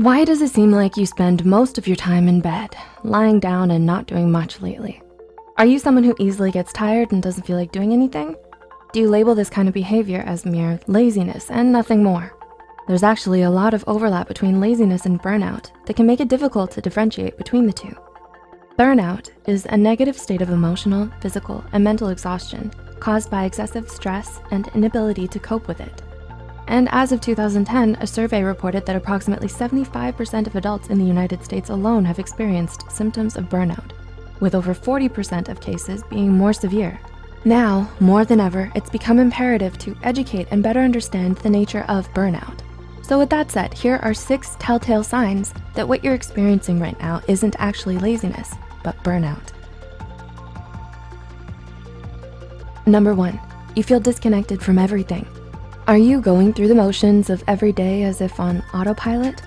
Why does it seem like you spend most of your time in bed, lying down and not doing much lately? Are you someone who easily gets tired and doesn't feel like doing anything? Do you label this kind of behavior as mere laziness and nothing more? There's actually a lot of overlap between laziness and burnout that can make it difficult to differentiate between the two. Burnout is a negative state of emotional, physical, and mental exhaustion caused by excessive stress and inability to cope with it. And as of 2010, a survey reported that approximately 75% of adults in the United States alone have experienced symptoms of burnout, with over 40% of cases being more severe. Now, more than ever, it's become imperative to educate and better understand the nature of burnout. So with that said, here are 6 telltale signs that what you're experiencing right now isn't actually laziness, but burnout. Number 1, you feel disconnected from everything. Are you going through the motions of every day as if on autopilot?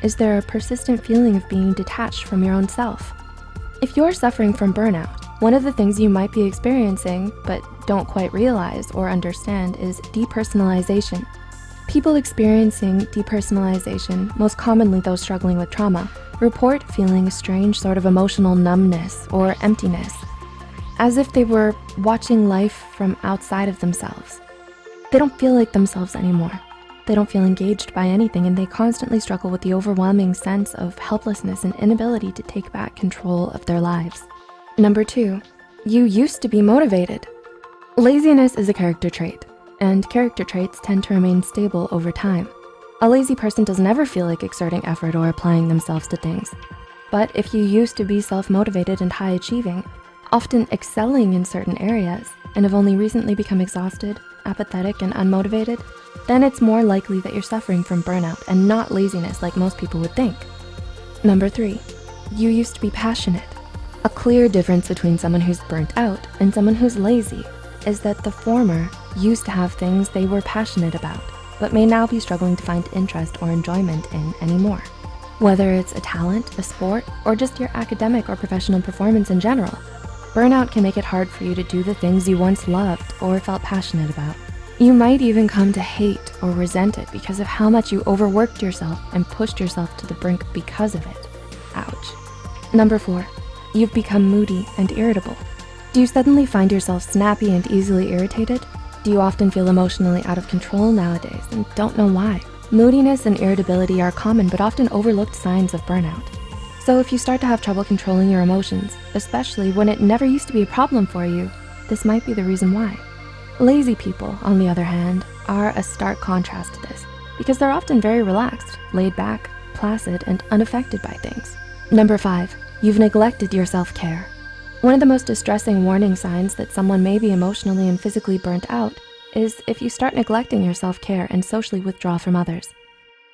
Is there a persistent feeling of being detached from your own self? If you're suffering from burnout, one of the things you might be experiencing but don't quite realize or understand is depersonalization. People experiencing depersonalization, most commonly those struggling with trauma, report feeling a strange sort of emotional numbness or emptiness, as if they were watching life from outside of themselves. They don't feel like themselves anymore. They don't feel engaged by anything, and they constantly struggle with the overwhelming sense of helplessness and inability to take back control of their lives. Number 2, you used to be motivated. Laziness is a character trait, and character traits tend to remain stable over time. A lazy person doesn't ever feel like exerting effort or applying themselves to things. But if you used to be self-motivated and high achieving, often excelling in certain areas, and have only recently become exhausted, apathetic, and unmotivated, then it's more likely that you're suffering from burnout and not laziness like most people would think. Number 3, you used to be passionate. A clear difference between someone who's burnt out and someone who's lazy is that the former used to have things they were passionate about, but may now be struggling to find interest or enjoyment in anymore. Whether it's a talent, a sport, or just your academic or professional performance in general, burnout can make it hard for you to do the things you once loved or felt passionate about. You might even come to hate or resent it because of how much you overworked yourself and pushed yourself to the brink because of it. Ouch. Number 4, you've become moody and irritable. Do you suddenly find yourself snappy and easily irritated? Do you often feel emotionally out of control nowadays and don't know why? Moodiness and irritability are common but often overlooked signs of burnout. So if you start to have trouble controlling your emotions, especially when it never used to be a problem for you, this might be the reason why. Lazy people, on the other hand, are a stark contrast to this because they're often very relaxed, laid back, placid, and unaffected by things. Number 5, you've neglected your self-care. One of the most distressing warning signs that someone may be emotionally and physically burnt out is if you start neglecting your self-care and socially withdraw from others.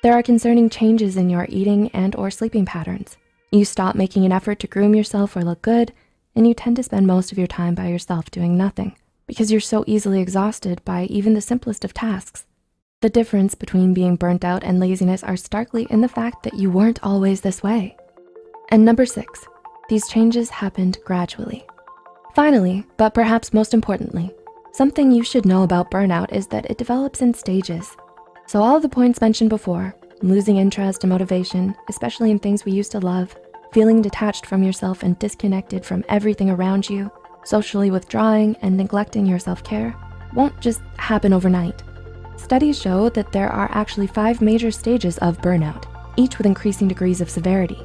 There are concerning changes in your eating and or sleeping patterns. You stop making an effort to groom yourself or look good, and you tend to spend most of your time by yourself doing nothing because you're so easily exhausted by even the simplest of tasks. The difference between being burnt out and laziness are starkly in the fact that you weren't always this way. And number 6, these changes happened gradually. Finally, but perhaps most importantly, something you should know about burnout is that it develops in stages. So all of the points mentioned before, losing interest and motivation, especially in things we used to love, feeling detached from yourself and disconnected from everything around you, socially withdrawing and neglecting your self-care, won't just happen overnight. Studies show that there are actually 5 major stages of burnout, each with increasing degrees of severity.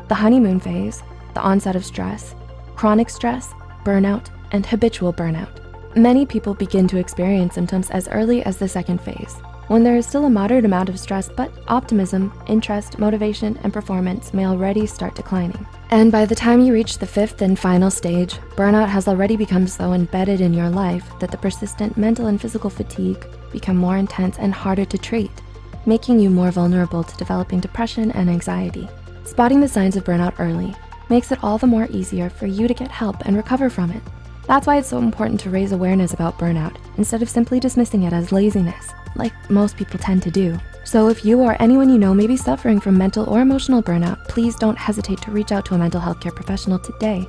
The honeymoon phase, the onset of stress, chronic stress, burnout, and habitual burnout. Many people begin to experience symptoms as early as the 2nd phase, when there is still a moderate amount of stress, but optimism, interest, motivation, and performance may already start declining. And by the time you reach the 5th and final stage, burnout has already become so embedded in your life that the persistent mental and physical fatigue become more intense and harder to treat, making you more vulnerable to developing depression and anxiety. Spotting the signs of burnout early makes it all the more easier for you to get help and recover from it. That's why it's so important to raise awareness about burnout instead of simply dismissing it as laziness, like most people tend to do. So if you or anyone you know may be suffering from mental or emotional burnout, please don't hesitate to reach out to a mental health care professional today.